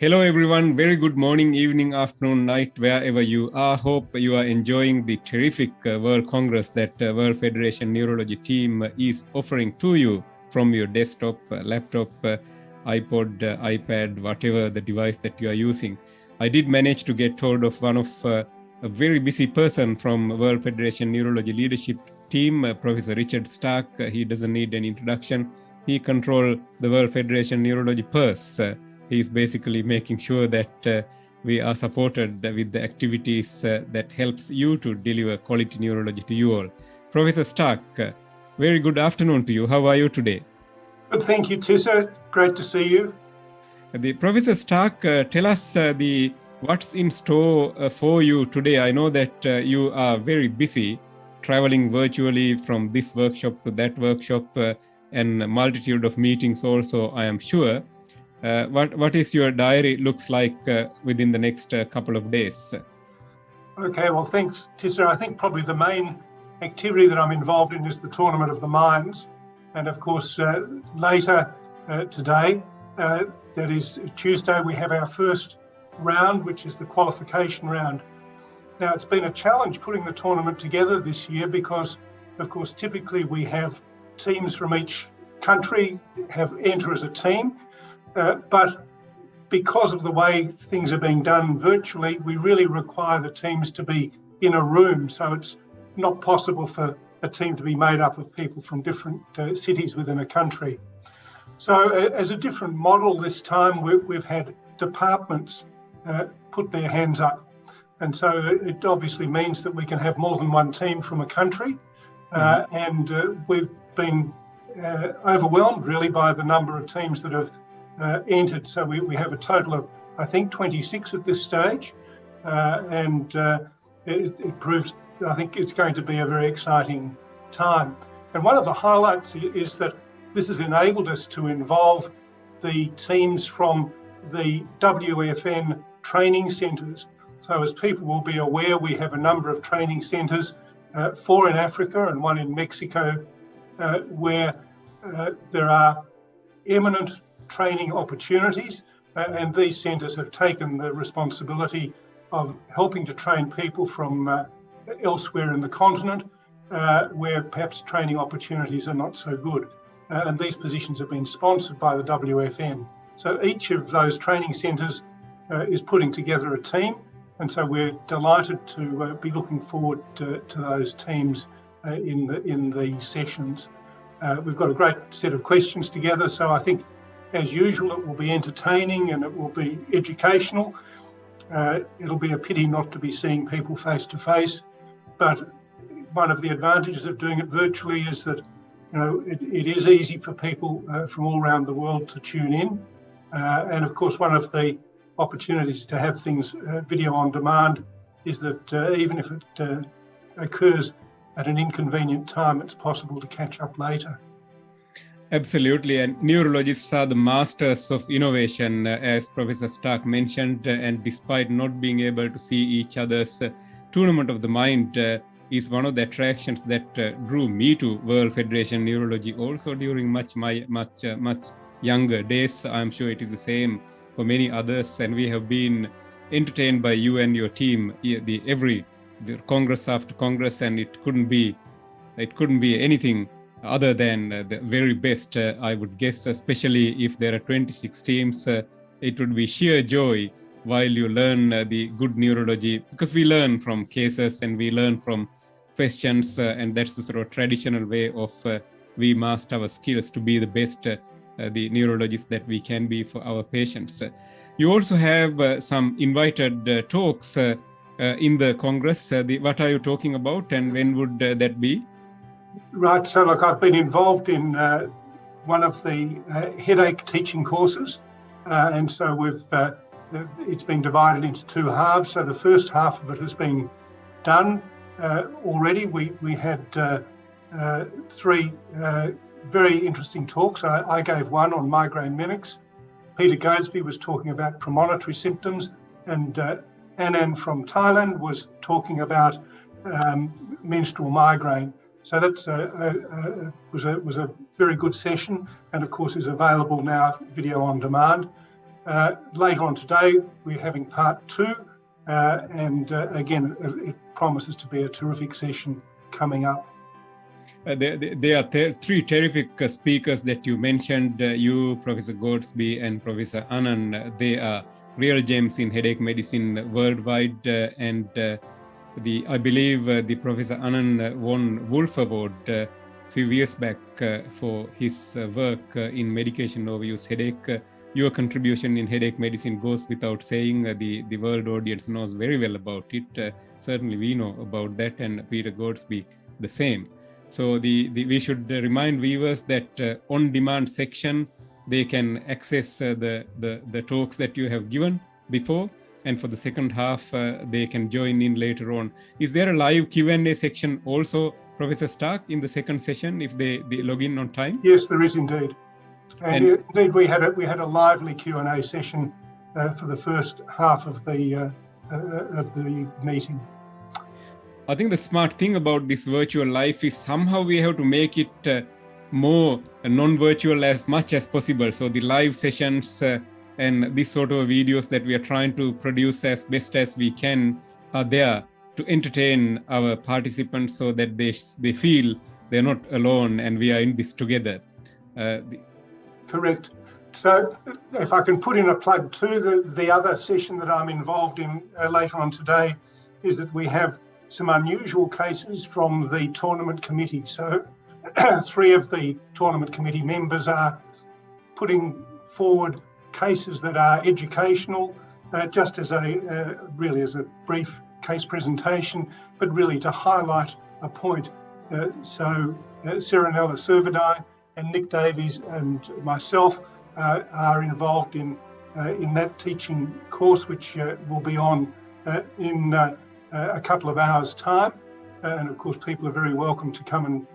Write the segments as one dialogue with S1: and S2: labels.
S1: Hello, everyone. Very good morning, evening, afternoon, night, wherever you are. Hope you are enjoying the terrific World Congress that World Federation Neurology team is offering to you from your desktop, laptop, iPod, iPad, whatever the device that you are using. I did manage to get hold of one of a very busy person from World Federation Neurology leadership team, Professor Richard Stark. He doesn't need any introduction. He controls the World Federation Neurology purse. He's basically making sure that we are supported with the activities that helps you to deliver quality neurology to you all. Professor Stark, very good afternoon to you. How are you today?
S2: Good, thank you, Tissa. Great to see you.
S1: Professor Stark, tell us what's in store for you today. I know that you are very busy traveling virtually from this workshop to that workshop and a multitude of meetings also, I am sure. What is your diary looks like within the next couple of days?
S2: Okay, well, thanks, Tissa. I think probably the main activity that I'm involved in is the Tournament of the Minds. And of course, later today, that is Tuesday, we have our first round, which is the qualification round. Now, it's been a challenge putting the tournament together this year because, of course, typically we have teams from each country enter as a team. But because of the way things are being done virtually, we really require the teams to be in a room. So it's not possible for a team to be made up of people from different cities within a country. So as a different model this time, we've had departments put their hands up. And so it obviously means that we can have more than one team from a country. And we've been overwhelmed really by the number of teams that have entered. So we have a total of, I think, 26 at this stage. And it proves, I think it's going to be a very exciting time. And one of the highlights is that this has enabled us to involve the teams from the WFN training centres. So as people will be aware, we have a number of training centres, 4 in Africa and 1 in Mexico, where there are eminent training opportunities, and these centres have taken the responsibility of helping to train people from elsewhere in the continent where perhaps training opportunities are not so good. And these positions have been sponsored by the WFN. So each of those training centres is putting together a team, and so we're delighted to be looking forward to those teams in the sessions. We've got a great set of questions together, so I think as usual, it will be entertaining and it will be educational. It'll be a pity not to be seeing people face to face, but one of the advantages of doing it virtually is that it is easy for people from all around the world to tune in. And of course, one of the opportunities to have things video on demand is that even if it occurs at an inconvenient time, it's possible to catch up later.
S1: Absolutely, and neurologists are the masters of innovation, as Professor Stark mentioned, and despite not being able to see each other's Tournament of the Mind is one of the attractions that drew me to World Federation Neurology also during much younger days. I'm sure it is the same for many others, and we have been entertained by you and your team every Congress after Congress, and it couldn't be anything other than the very best, I would guess, especially if there are 26 teams. It would be sheer joy while you learn the good neurology, because we learn from cases and we learn from questions, and that's the sort of traditional way of we master our skills to be the best the neurologists that we can be for our patients. You also have some invited talks in the Congress. What are you talking about, and when would that be?
S2: Right, so look, I've been involved in one of the headache teaching courses, and so it's been divided into 2 halves. So the first half of it has been done already. We had 3 very interesting talks. I gave one on migraine mimics. Peter Goadsby was talking about premonitory symptoms, and Anand from Thailand was talking about menstrual migraine. So that was a very good session, and of course is available now video on demand. Later on today, we're having part 2, and again, it promises to be a terrific session coming up.
S1: There are 3 terrific speakers that you mentioned, you, Professor Godsby, and Professor Anand. They are real gems in headache medicine worldwide, and I believe the Professor Anand won Wolf Award a few years back for his work in medication overuse headache. Your contribution in headache medicine goes without saying. The world audience knows very well about it. Certainly we know about that, and Peter Godsby the same. So we should remind viewers that on-demand section, they can access the talks that you have given before, and for the second half, they can join in later on. Is there a live Q&A section also, Professor Stark, in the second session if they log in on time?
S2: Yes, there is indeed. And indeed, we had a lively Q&A session for the first half of the meeting.
S1: I think the smart thing about this virtual life is somehow we have to make it more non-virtual as much as possible. So the live sessions and this sort of videos that we are trying to produce as best as we can are there to entertain our participants so that they feel they're not alone and we are in this together.
S2: Correct. So if I can put in a plug too, the other session that I'm involved in later on today is that we have some unusual cases from the tournament committee. So 3 of the tournament committee members are putting forward cases that are educational, just as really as a brief case presentation, but really to highlight a point. So Serenella Servadai and Nick Davies and myself are involved in that teaching course, which will be on in a couple of hours' time, and of course people are very welcome to come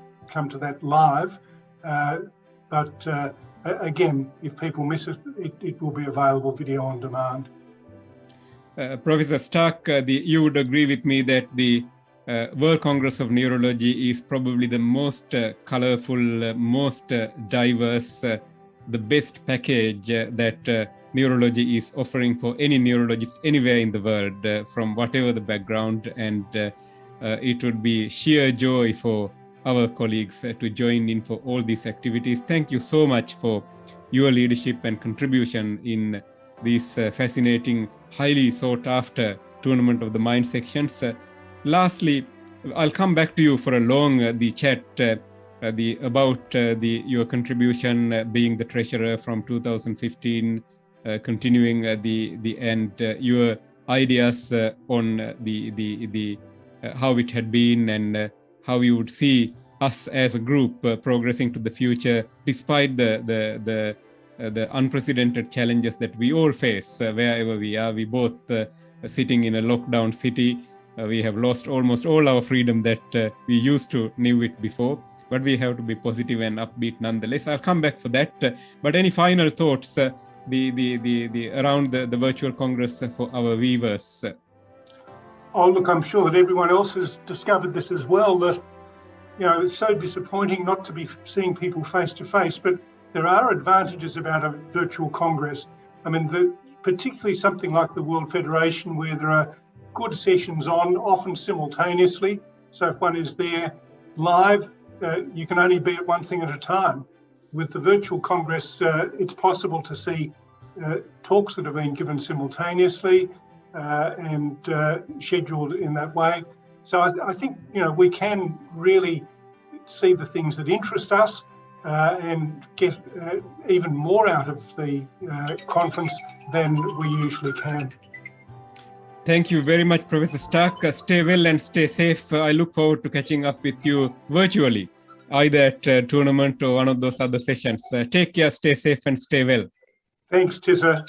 S2: to that live. But again, if people miss it, it will be available video on demand.
S1: Professor Stark, you would agree with me that the World Congress of Neurology is probably the most colorful, most diverse, the best package that neurology is offering for any neurologist anywhere in the world, from whatever the background, and it would be sheer joy for our colleagues to join in for all these activities. Thank you so much for your leadership and contribution in these fascinating, highly sought after Tournament of the Mind sections. Lastly, I'll come back to you for a long the chat about your contribution being the treasurer from 2015, continuing your ideas on the how it had been and how you would see us as a group progressing to the future, despite the unprecedented challenges that we all face wherever we are. We both sitting in a lockdown city. We have lost almost all our freedom that we used to knew it before, but we have to be positive and upbeat nonetheless. I'll come back for that. But any final thoughts around the virtual congress for our viewers?
S2: Oh, look, I'm sure that everyone else has discovered this as well, that, it's so disappointing not to be seeing people face to face, but there are advantages about a virtual congress. I mean, particularly something like the World Federation, where there are good sessions on, often simultaneously. So if one is there live, you can only be at one thing at a time. With the virtual congress, it's possible to see talks that have been given simultaneously and scheduled in that way. So I think, we can really see the things that interest us and get even more out of the conference than we usually can.
S1: Thank you very much, Professor Stark. Stay well and stay safe. I look forward to catching up with you virtually, either at tournament or one of those other sessions. Take care, stay safe and stay well.
S2: Thanks, Tissa.